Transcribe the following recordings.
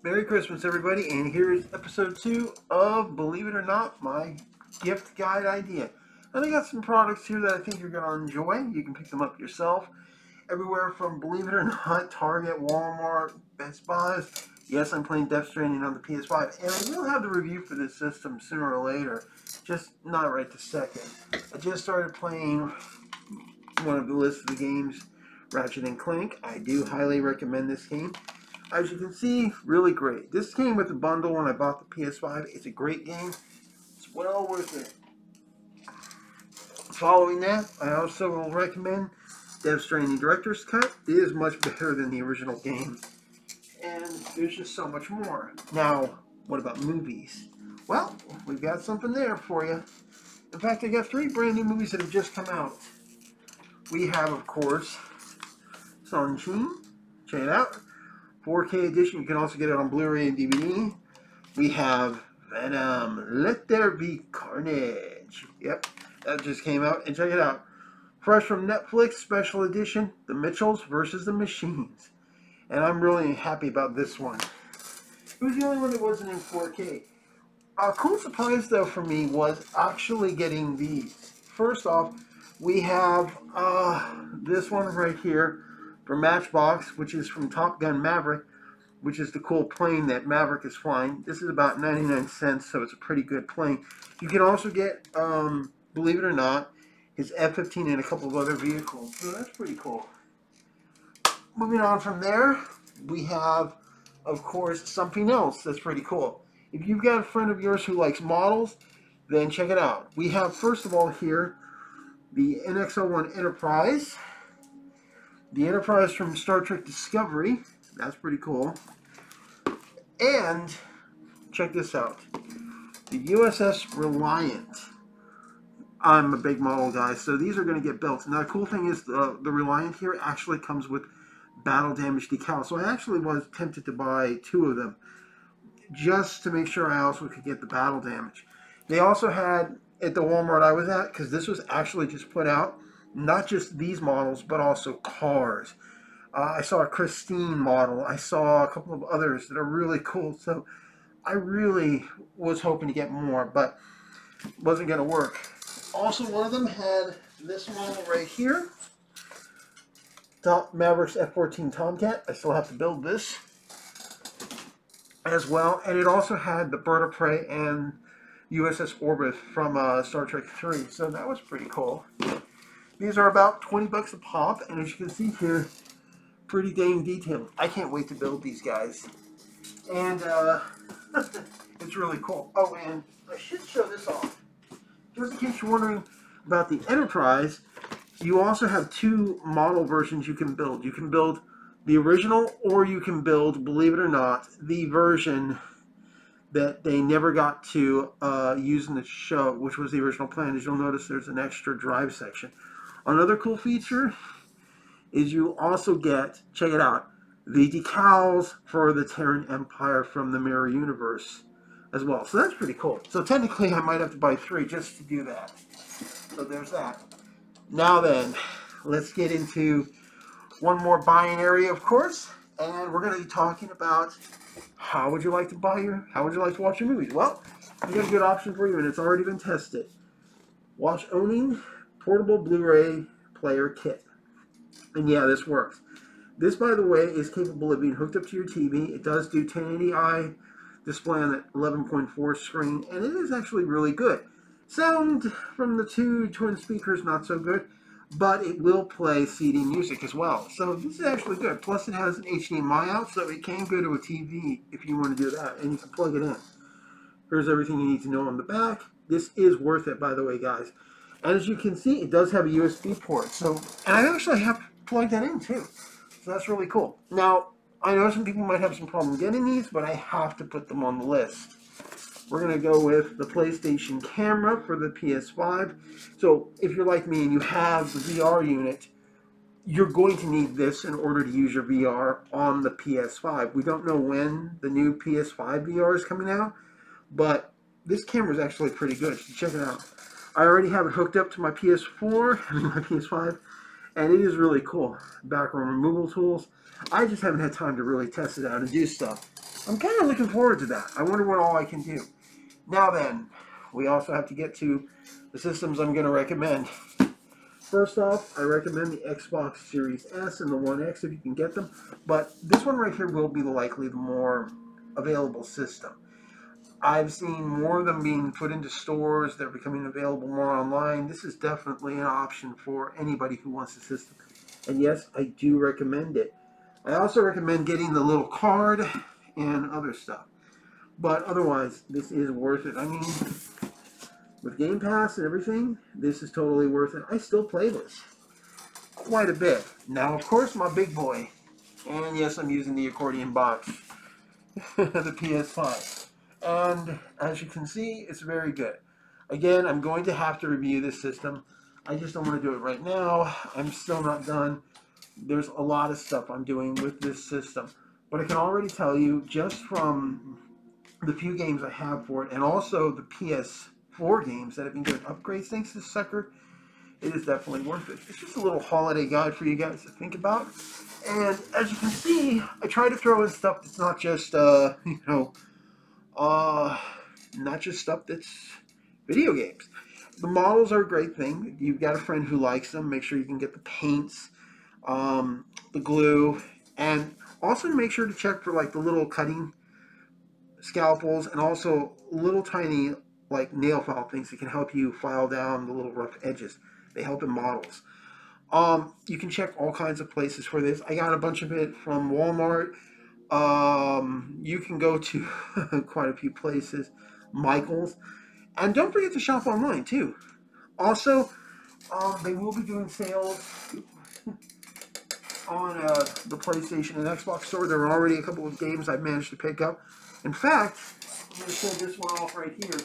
Merry Christmas, everybody, and here's episode 2 of, believe it or not, my gift guide idea. And I got some products here that I think you're going to enjoy. You can pick them up yourself. Everywhere from, believe it or not, Target, Walmart, Best Buys. Yes, I'm playing Death Stranding on the PS5, and I will have the review for this system sooner or later, just not right this second. I just started playing one of the list of the games, Ratcheting Clank. I do highly recommend this game. As you can see, really great. This came with the bundle when I bought the PS5. It's a great game. It's well worth it. Following that, I also will recommend Death Stranding Director's Cut. It is much better than the original game. And there's just so much more. Now, what about movies? Well, we've got something there for you. In fact, I got 3 brand new movies that have just come out. We have, of course, Shang-Chi. Check it out. 4K edition. You can also get it on Blu-Ray and DVD. We have Venom. Let There Be Carnage. Yep, that just came out. And check it out. Fresh from Netflix, special edition, The Mitchells versus the Machines. And I'm really happy about this one. It was the only one that wasn't in 4K. A cool surprise, though, for me was actually getting these. First off, we have this one right here from Matchbox, which is from Top Gun Maverick, which is the cool plane that Maverick is flying. This is about 99 cents, so it's a pretty good plane. You can also get, believe it or not, his F-15 and a couple of other vehicles. So that's pretty cool. Moving on from there, we have, of course, something else that's pretty cool. If you've got a friend of yours who likes models, then check it out. We have, first of all, here, the Nx01 Enterprise. The Enterprise from Star Trek Discovery. That's pretty cool. And, check this out. The USS Reliant. I'm a big model guy, so these are going to get built. Now, the cool thing is the Reliant here actually comes with battle damage decals. So I actually was tempted to buy 2 of them, just to make sure I also could get the battle damage. They also had, at the Walmart I was at, because this was actually just put out, not just these models, but also cars. I saw a Christine model. I saw a couple of others that are really cool. So I really was hoping to get more, but wasn't going to work. Also, one of them had this model right here. Maverick's F-14 Tomcat. I still have to build this as well. And it also had the Bird of Prey and USS Orbit from Star Trek 3. So that was pretty cool. These are about 20 bucks a pop, and as you can see here, pretty dang detailed. I can't wait to build these guys. And it's really cool. Oh, and I should show this off. Just in case you're wondering about the Enterprise, you also have 2 model versions you can build. You can build the original, or you can build, believe it or not, the version that they never got to use in the show, which was the original plan. As you'll notice, there's an extra drive section. Another cool feature is you also get, check it out, the decals for the Terran Empire from the Mirror Universe as well. So that's pretty cool. So technically I might have to buy 3 just to do that. So there's that. Now then, let's get into one more buying area, of course, and we're going to be talking about how would you like to watch your movies? Well, we got a good option for you, and it's already been tested. Owning portable Blu-ray player kit. And yeah, this works. This, by the way, is capable of being hooked up to your TV. It does do 1080i display on that 11.4 screen, and it is actually really good. Sound from the 2 twin speakers, not so good, but it will play CD music as well. So this is actually good. Plus it has an HDMI out, so it can go to a TV if you want to do that, and you can plug it in. Here's everything you need to know on the back. This is worth it, by the way, guys. And as you can see, it does have a USB port. So, and I actually have plugged that in too. So that's really cool. Now, I know some people might have some problem getting these, but I have to put them on the list. We're going to go with the PlayStation camera for the PS5. So if you're like me and you have the VR unit, you're going to need this in order to use your VR on the PS5. We don't know when the new PS5 VR is coming out, but this camera is actually pretty good. So check it out. I already have it hooked up to my PS4 and my PS5, and it is really cool. Background removal tools. I just haven't had time to really test it out and do stuff. I'm kind of looking forward to that. I wonder what all I can do. Now then, we also have to get to the systems I'm going to recommend. First off, I recommend the Xbox Series S and the One X if you can get them. But this one right here will be likely the more available system. I've seen more of them being put into stores. They're becoming available more online. This is definitely an option for anybody who wants the system. And yes, I do recommend it. I also recommend getting the little card and other stuff. But otherwise, this is worth it. I mean, with Game Pass and everything, this is totally worth it. I still play this quite a bit. Now, of course, my big boy. And yes, I'm using the accordion box. The PS5. And as you can see, it's very good. Again, I'm going to have to review this system. I just don't want to do it right now. I'm still not done. There's a lot of stuff I'm doing with this system. But I can already tell you, just from the few games I have for it, and also the PS4 games that have been getting upgrades thanks to this sucker, it is definitely worth it. It's just a little holiday guide for you guys to think about. And as you can see, I try to throw in stuff that's not just, not just stuff that's video games. The models are a great thing. You've got a friend who likes them. Make sure you can get the paints, the glue, and also make sure to check for like the little cutting scalpels and also little tiny like nail file things that can help you file down the little rough edges. They help in models. You can check all kinds of places for this. I got a bunch of it from Walmart. You can go to quite a few places, Michael's, and don't forget to shop online too. Also, they will be doing sales on the PlayStation and Xbox store. There are already a couple of games I've managed to pick up. In fact, I'm going to show this one off right here.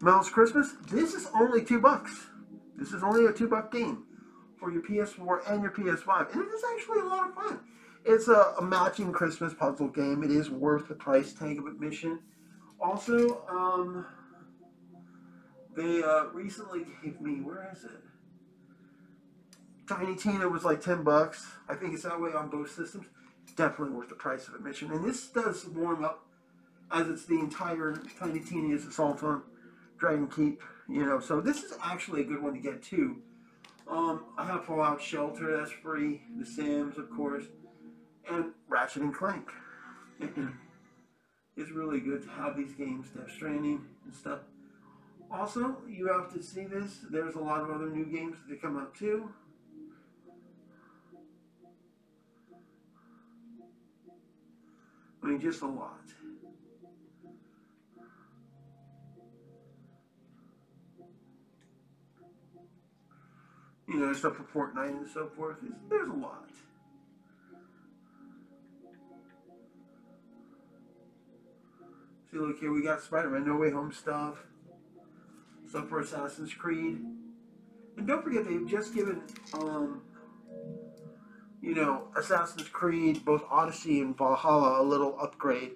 Mel's Christmas. This is only $2. This is only a $2 game for your PS4 and your PS5, and it is actually a lot of fun. It's a matching Christmas puzzle game. It is worth the price tag of admission. Also, they recently gave me, where is it? Tiny Tina was like $10. I think it's that way on both systems. Definitely worth the price of admission. And this does warm up, as it's the entire Tiny Tina's Assault on Dragon Keep, so this is actually a good one to get too. I have Fallout Shelter, that's free. The Sims, of course, and Ratcheting Clank. It's really good to have these games, Death Stranding and stuff. Also, you have to see this. There's a lot of other new games that come out too. I mean, just a lot. Stuff for Fortnite and so forth. There's a lot. See, look here, we got Spider-Man No Way Home stuff. Stuff for Assassin's Creed. And don't forget, they've just given, Assassin's Creed, both Odyssey and Valhalla, a little upgrade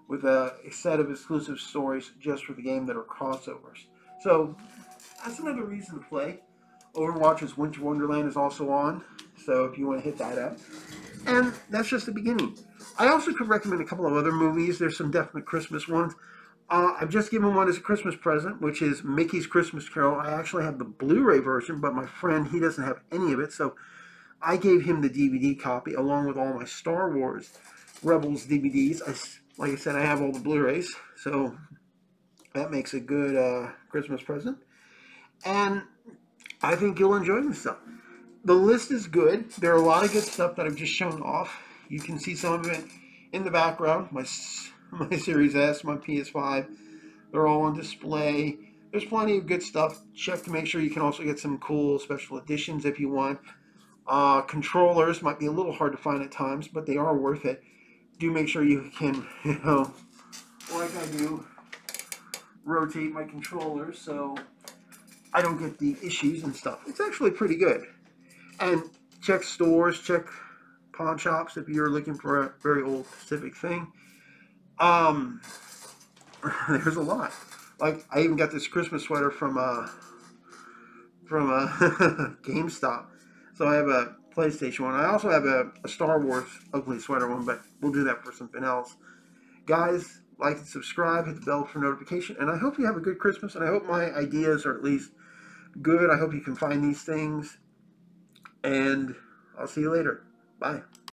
with a set of exclusive stories just for the game that are crossovers. So, that's another reason to play. Overwatch's Winter Wonderland is also on, so if you want to hit that up. And that's just the beginning. I also could recommend a couple of other movies. There's some definite Christmas ones. I've just given one as a Christmas present, which is Mickey's Christmas Carol. I actually have the Blu-ray version, but my friend, he doesn't have any of it, so I gave him the DVD copy along with all my Star Wars Rebels DVDs. Like I said, I have all the Blu-rays, so that makes a good Christmas present. And I think you'll enjoy this stuff. The list is good. There are a lot of good stuff that I've just shown off. You can see some of it in the background. My Series S, my PS5, they're all on display. There's plenty of good stuff. Check to make sure you can also get some cool special editions if you want. Controllers might be a little hard to find at times, but they are worth it. Do make sure you can, like I do, rotate my controllers so I don't get the issues and stuff. It's actually pretty good. And check stores, check pawn shops if you're looking for a very old specific thing. There's a lot. Like, I even got this Christmas sweater from GameStop. So I have a PlayStation one. I also have a Star Wars ugly sweater one, but we'll do that for something else. Guys, like and subscribe, hit the bell for notification, and I hope you have a good Christmas, and I hope my ideas are at least good. I hope you can find these things, and I'll see you later. Bye.